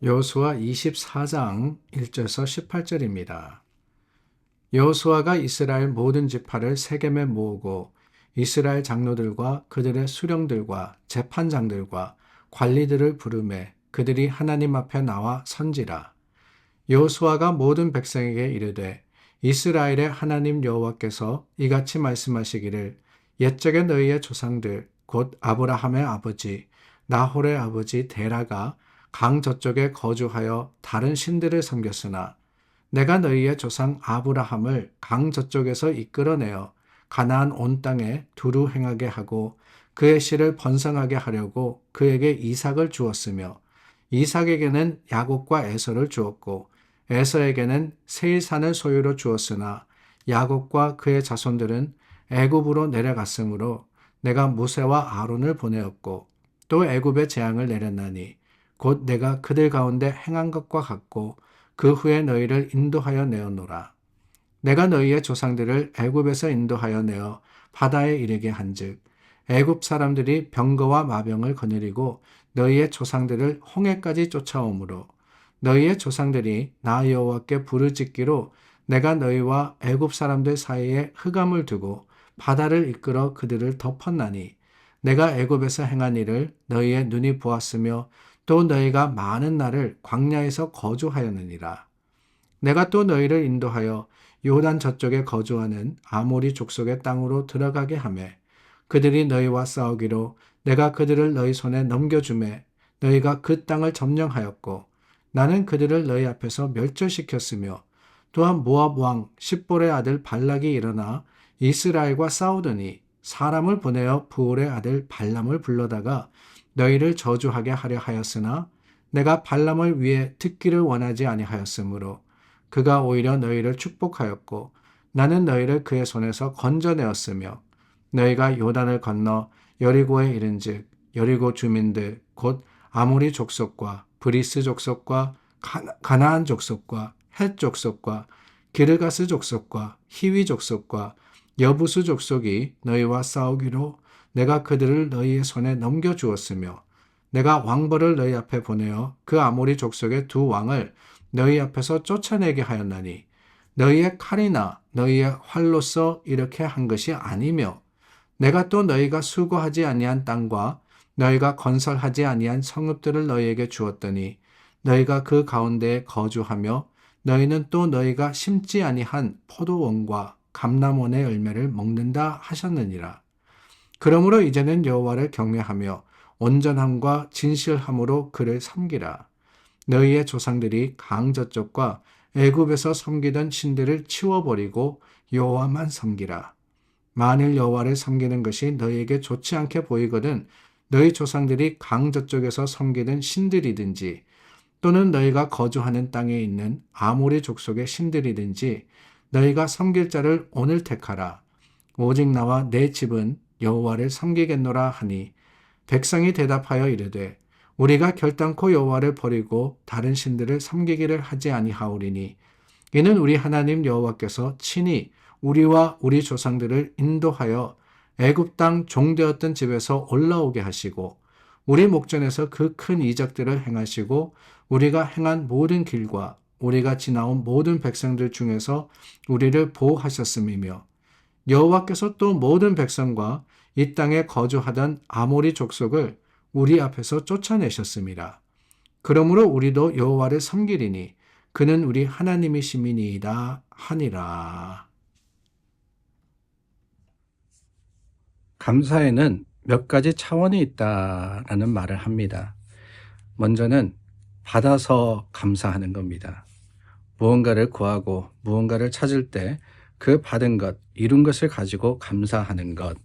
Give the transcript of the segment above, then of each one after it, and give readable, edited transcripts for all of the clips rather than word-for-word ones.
여호수아 24장 1절에서 18절입니다. 여호수아가 이스라엘 모든 지파를 세겜에 모으고 이스라엘 장로들과 그들의 수령들과 재판장들과 관리들을 부르매 그들이 하나님 앞에 나와 선지라. 여호수아가 모든 백성에게 이르되 이스라엘의 하나님 여호와께서 이같이 말씀하시기를 옛적에 너희의 조상들 곧 아브라함의 아버지 나홀의 아버지 데라가 강 저쪽에 거주하여 다른 신들을 섬겼으나 내가 너희의 조상 아브라함을 강 저쪽에서 이끌어내어 가나안 온 땅에 두루 행하게 하고 그의 씨를 번성하게 하려고 그에게 이삭을 주었으며 이삭에게는 야곱과 에서를 주었고 에서에게는 세일산을 소유로 주었으나 야곱과 그의 자손들은 애굽으로 내려갔으므로 내가 모세와 아론을 보내었고 또 애굽의 재앙을 내렸나니 곧 내가 그들 가운데 행한 것과 같고 그 후에 너희를 인도하여 내어노라. 내가 너희의 조상들을 애굽에서 인도하여 내어 바다에 이르게 한즉 애굽 사람들이 병거와 마병을 거느리고 너희의 조상들을 홍해까지 쫓아오므로 너희의 조상들이 나 여호와께 부르짖기로 내가 너희와 애굽 사람들 사이에 흑암을 두고 바다를 이끌어 그들을 덮었나니 내가 애굽에서 행한 일을 너희의 눈이 보았으며 또 너희가 많은 날을 광야에서 거주하였느니라. 내가 또 너희를 인도하여 요단 저쪽에 거주하는 아모리 족속의 땅으로 들어가게 하매 그들이 너희와 싸우기로 내가 그들을 너희 손에 넘겨주매 너희가 그 땅을 점령하였고 나는 그들을 너희 앞에서 멸절시켰으며 또한 모압 왕 십볼의 아들 발락이 일어나 이스라엘과 싸우더니 사람을 보내어 부올의 아들 발람을 불러다가 너희를 저주하게 하려 하였으나 내가 발람을 위해 듣기를 원하지 아니하였으므로 그가 오히려 너희를 축복하였고 나는 너희를 그의 손에서 건져내었으며 너희가 요단을 건너 여리고에 이른즉 여리고 주민들 곧 아모리 족속과 브리스 족속과 가나안 족속과 헷 족속과 기르가스 족속과 히위 족속과 여부수 족속이 너희와 싸우기로 내가 그들을 너희의 손에 넘겨주었으며 내가 왕벌을 너희 앞에 보내어 그 아모리 족속의 두 왕을 너희 앞에서 쫓아내게 하였나니 너희의 칼이나 너희의 활로서 이렇게 한 것이 아니며 내가 또 너희가 수고하지 아니한 땅과 너희가 건설하지 아니한 성읍들을 너희에게 주었더니 너희가 그 가운데에 거주하며 너희는 또 너희가 심지 아니한 포도원과 감람원의 열매를 먹는다 하셨느니라. 그러므로 이제는 여호와를 경외하며 온전함과 진실함으로 그를 섬기라. 너희의 조상들이 강 저쪽과 애굽에서 섬기던 신들을 치워버리고 여호와만 섬기라. 만일 여호와를 섬기는 것이 너희에게 좋지 않게 보이거든 너희 조상들이 강 저쪽에서 섬기던 신들이든지 또는 너희가 거주하는 땅에 있는 아모리 족속의 신들이든지 너희가 섬길 자를 오늘 택하라. 오직 나와 내 집은 여호와를 섬기겠노라 하니 백성이 대답하여 이르되 우리가 결단코 여호와를 버리고 다른 신들을 섬기기를 하지 아니하오리니 이는 우리 하나님 여호와께서 친히 우리와 우리 조상들을 인도하여 애굽 땅 종되었던 집에서 올라오게 하시고 우리 목전에서 그 큰 이적들을 행하시고 우리가 행한 모든 길과 우리가 지나온 모든 백성들 중에서 우리를 보호하셨음이며 여호와께서 또 모든 백성과 이 땅에 거주하던 아모리 족속을 우리 앞에서 쫓아내셨습니다. 그러므로 우리도 여호와를 섬기리니 그는 우리 하나님이심이니이다 하니라. 감사에는 몇 가지 차원이 있다라는 말을 합니다. 먼저는 받아서 감사하는 겁니다. 무언가를 구하고 무언가를 찾을 때 그 받은 것, 이룬 것을 가지고 감사하는 것.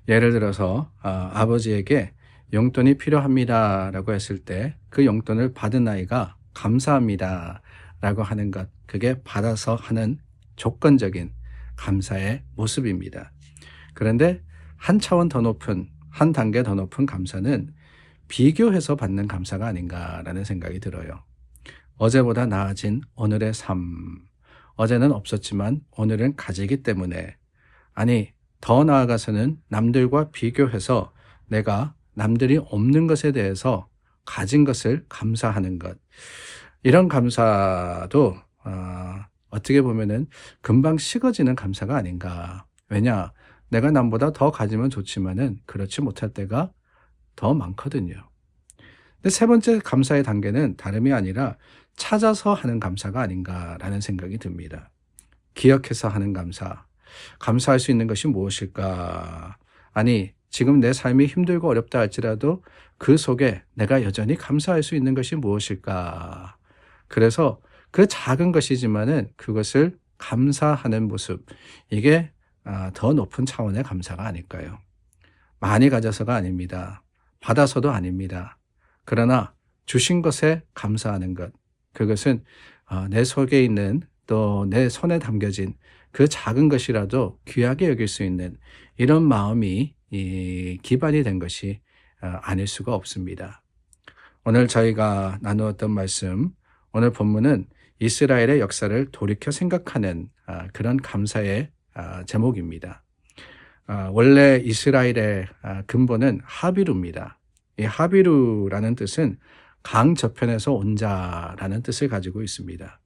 예를 들어서 아버지에게 용돈이 필요합니다 라고 했을 때 그 용돈을 받은 아이가 감사합니다 라고 하는 것, 그게 받아서 하는 조건적인 감사의 모습입니다. 그런데 한 차원 더 높은, 한 단계 더 높은 감사는 비교해서 받는 감사가 아닌가라는 생각이 들어요. 어제보다 나아진 오늘의 삶. 어제는 없었지만 오늘은 가지기 때문에, 아니 더 나아가서는 남들과 비교해서 내가 남들이 없는 것에 대해서 가진 것을 감사하는 것. 이런 감사도 어떻게 보면은 금방 식어지는 감사가 아닌가. 왜냐? 내가 남보다 더 가지면 좋지만은 그렇지 못할 때가 더 많거든요. 근데 세 번째 감사의 단계는 다름이 아니라 찾아서 하는 감사가 아닌가라는 생각이 듭니다. 기억해서 하는 감사. 감사할 수 있는 것이 무엇일까? 아니, 지금 내 삶이 힘들고 어렵다 할지라도 그 속에 내가 여전히 감사할 수 있는 것이 무엇일까? 그래서 그 작은 것이지만은 그것을 감사하는 모습. 이게 더 높은 차원의 감사가 아닐까요? 많이 가져서가 아닙니다. 받아서도 아닙니다. 그러나 주신 것에 감사하는 것. 그것은 내 속에 있는 또 내 손에 담겨진 그 작은 것이라도 귀하게 여길 수 있는 이런 마음이 기반이 된 것이 아닐 수가 없습니다. 오늘 저희가 나누었던 말씀, 오늘 본문은 이스라엘의 역사를 돌이켜 생각하는 그런 감사의 제목입니다. 원래 이스라엘의 근본은 하비루입니다. 이 하비루라는 뜻은 강 저편에서 온 자라는 뜻을 가지고 있습니다.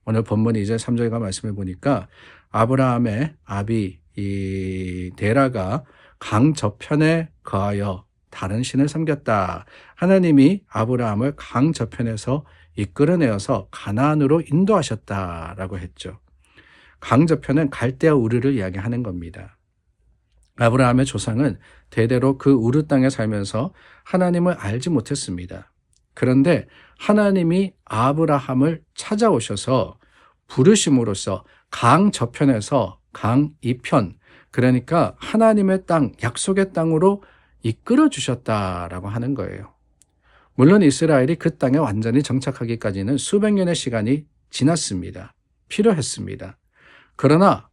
오늘 본문 2절 3절과 말씀을 보니까 아브라함의 아비 이 데라가 강 저편에 거하여 다른 신을 섬겼다. 하나님이 아브라함을 강 저편에서 이끌어내어서 가나안으로 인도하셨다라고 했죠. 강 저편은 갈대아 우르를 이야기하는 겁니다. 아브라함의 조상은 대대로 그 우르 땅에 살면서 하나님을 알지 못했습니다. 그런데 하나님이 아브라함을 찾아오셔서 부르심으로써 강 저편에서 강 이편, 그러니까 하나님의 땅, 약속의 땅으로 이끌어 주셨다라고 하는 거예요. 물론 이스라엘이 그 땅에 완전히 정착하기까지는 수백 년의 시간이 지났습니다. 필요했습니다. 그러나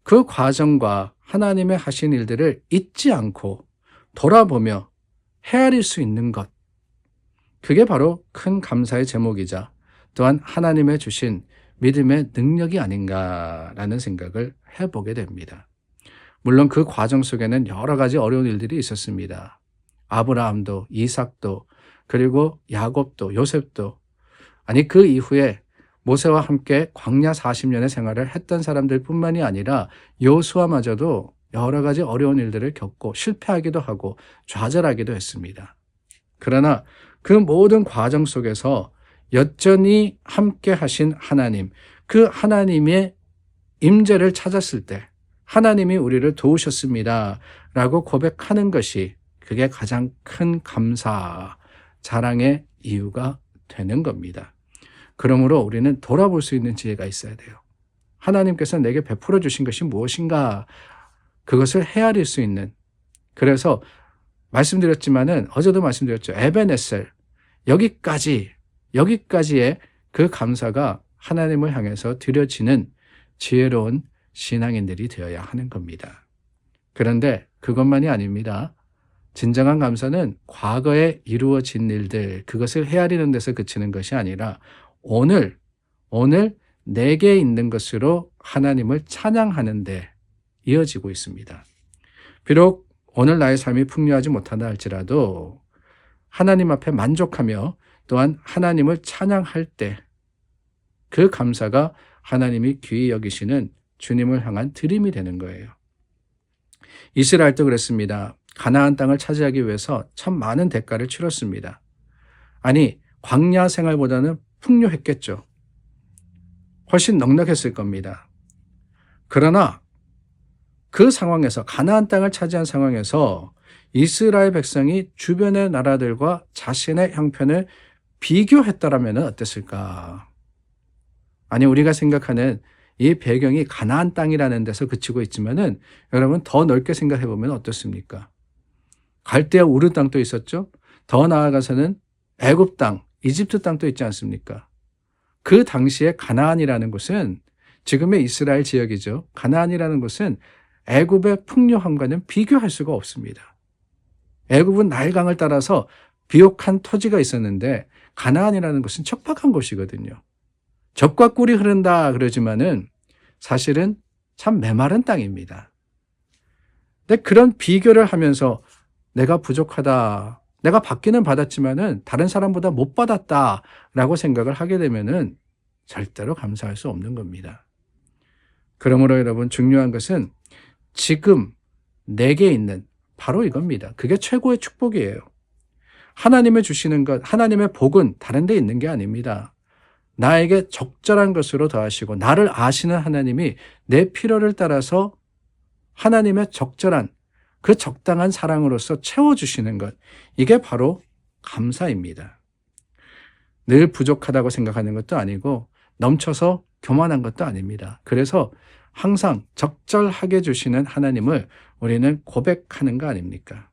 그 과정과 하나님의 하신 일들을 잊지 않고 돌아보며 헤아릴 수 있는 것, 그게 바로 큰 감사의 제목이자 또한 하나님의 주신 믿음의 능력이 아닌가라는 생각을 해보게 됩니다. 물론 그 과정 속에는 여러 가지 어려운 일들이 있었습니다. 아브라함도 이삭도 그리고 야곱도 요셉도, 아니 그 이후에 모세와 함께 광야 40년의 생활을 했던 사람들 뿐만이 아니라 여호수아마저도 여러 가지 어려운 일들을 겪고 실패하기도 하고 좌절하기도 했습니다. 그러나 그 모든 과정 속에서 여전히 함께 하신 하나님, 그 하나님의 임재를 찾았을 때 하나님이 우리를 도우셨습니다 라고 고백하는 것이 그게 가장 큰 감사, 자랑의 이유가 되는 겁니다. 그러므로 우리는 돌아볼 수 있는 지혜가 있어야 돼요. 하나님께서 내게 베풀어 주신 것이 무엇인가, 그것을 헤아릴 수 있는. 그래서 말씀드렸지만은 어제도 말씀드렸죠. 에베네셀, 여기까지의 그 감사가 하나님을 향해서 드려지는 지혜로운 신앙인들이 되어야 하는 겁니다. 그런데 그것만이 아닙니다. 진정한 감사는 과거에 이루어진 일들, 그것을 헤아리는 데서 그치는 것이 아니라 오늘 내게 있는 것으로 하나님을 찬양하는 데 이어지고 있습니다. 비록 오늘 나의 삶이 풍요하지 못하다 할지라도 하나님 앞에 만족하며 또한 하나님을 찬양할 때 그 감사가 하나님이 귀히 여기시는 주님을 향한 드림이 되는 거예요. 이스라엘도 그랬습니다. 가나안 땅을 차지하기 위해서 참 많은 대가를 치렀습니다. 아니, 광야 생활보다는 풍요했겠죠. 훨씬 넉넉했을 겁니다. 그러나 그 상황에서, 가나안 땅을 차지한 상황에서 이스라엘 백성이 주변의 나라들과 자신의 형편을 비교했다라면 어땠을까? 아니, 우리가 생각하는 이 배경이 가나안 땅이라는 데서 그치고 있지만은 여러분 더 넓게 생각해 보면 어떻습니까? 갈대아 우르 땅도 있었죠. 더 나아가서는 애굽 땅, 이집트 땅도 있지 않습니까? 그 당시에 가나안이라는 곳은 지금의 이스라엘 지역이죠. 가나안이라는 곳은 애굽의 풍요함과는 비교할 수가 없습니다. 애굽은 나일강을 따라서 비옥한 토지가 있었는데 가나안이라는 곳은 척박한 곳이거든요. 젖과 꿀이 흐른다 그러지만은 사실은 참 메마른 땅입니다. 근데 그런 비교를 하면서 내가 부족하다, 내가 받기는 받았지만은 다른 사람보다 못 받았다라고 생각을 하게 되면은 절대로 감사할 수 없는 겁니다. 그러므로 여러분 중요한 것은 지금 내게 있는 바로 이겁니다. 그게 최고의 축복이에요. 하나님의 주시는 것, 하나님의 복은 다른 데 있는 게 아닙니다. 나에게 적절한 것으로 더하시고 나를 아시는 하나님이 내 필요를 따라서 하나님의 적절한 그 적당한 사랑으로서 채워주시는 것, 이게 바로 감사입니다. 늘 부족하다고 생각하는 것도 아니고 넘쳐서 교만한 것도 아닙니다. 그래서 항상 적절하게 주시는 하나님을 우리는 고백하는 거 아닙니까?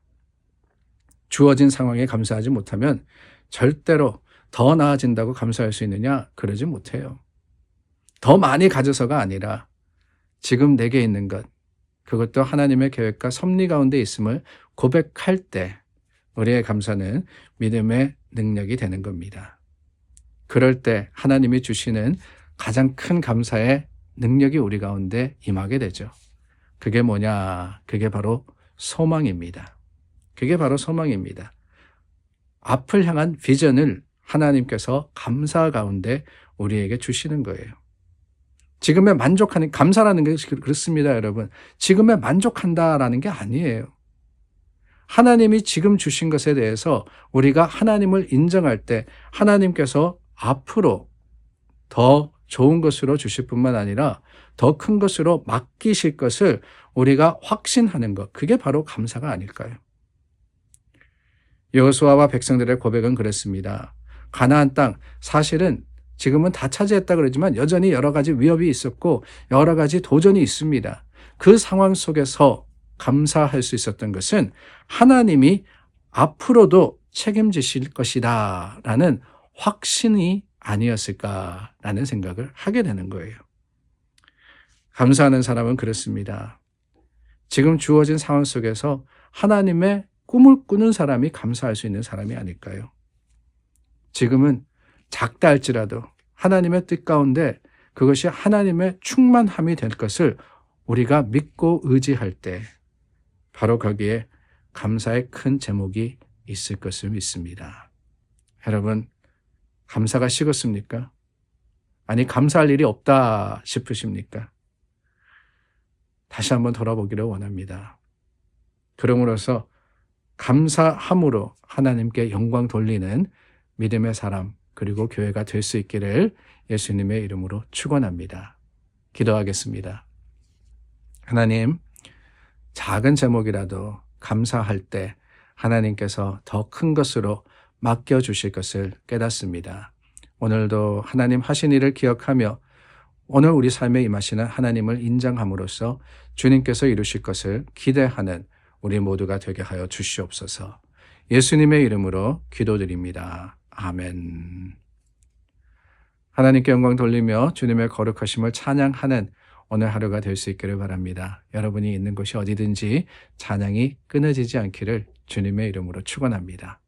주어진 상황에 감사하지 못하면 절대로 더 나아진다고 감사할 수 있느냐? 그러지 못해요. 더 많이 가져서가 아니라 지금 내게 있는 것, 그것도 하나님의 계획과 섭리 가운데 있음을 고백할 때 우리의 감사는 믿음의 능력이 되는 겁니다. 그럴 때 하나님이 주시는 가장 큰 감사의 능력이 우리 가운데 임하게 되죠. 그게 뭐냐? 그게 바로 소망입니다. 그게 바로 소망입니다. 앞을 향한 비전을 하나님께서 감사 가운데 우리에게 주시는 거예요. 지금에 만족하는, 감사라는 게 그렇습니다, 여러분. 지금에 만족한다라는 게 아니에요. 하나님이 지금 주신 것에 대해서 우리가 하나님을 인정할 때 하나님께서 앞으로 더 좋은 것으로 주실 뿐만 아니라 더 큰 것으로 맡기실 것을 우리가 확신하는 것, 그게 바로 감사가 아닐까요? 여호수아와 백성들의 고백은 그랬습니다. 가나안 땅, 사실은 지금은 다 차지했다 그러지만 여전히 여러 가지 위협이 있었고 여러 가지 도전이 있습니다. 그 상황 속에서 감사할 수 있었던 것은 하나님이 앞으로도 책임지실 것이다 라는 확신이 아니었을까라는 생각을 하게 되는 거예요. 감사하는 사람은 그렇습니다. 지금 주어진 상황 속에서 하나님의 꿈을 꾸는 사람이 감사할 수 있는 사람이 아닐까요? 지금은 작다 할지라도 하나님의 뜻 가운데 그것이 하나님의 충만함이 될 것을 우리가 믿고 의지할 때 바로 거기에 감사의 큰 제목이 있을 것을 믿습니다. 여러분, 감사가 식었습니까? 아니, 감사할 일이 없다 싶으십니까? 다시 한번 돌아보기를 원합니다. 그러므로서 감사함으로 하나님께 영광 돌리는 믿음의 사람 그리고 교회가 될 수 있기를 예수님의 이름으로 축원합니다. 기도하겠습니다. 하나님, 작은 제목이라도 감사할 때 하나님께서 더 큰 것으로 맡겨주실 것을 깨닫습니다. 오늘도 하나님 하신 일을 기억하며 오늘 우리 삶에 임하시는 하나님을 인정함으로써 주님께서 이루실 것을 기대하는 우리 모두가 되게 하여 주시옵소서. 예수님의 이름으로 기도드립니다. 아멘. 하나님께 영광 돌리며 주님의 거룩하심을 찬양하는 오늘 하루가 될 수 있기를 바랍니다. 여러분이 있는 곳이 어디든지 찬양이 끊어지지 않기를 주님의 이름으로 축원합니다.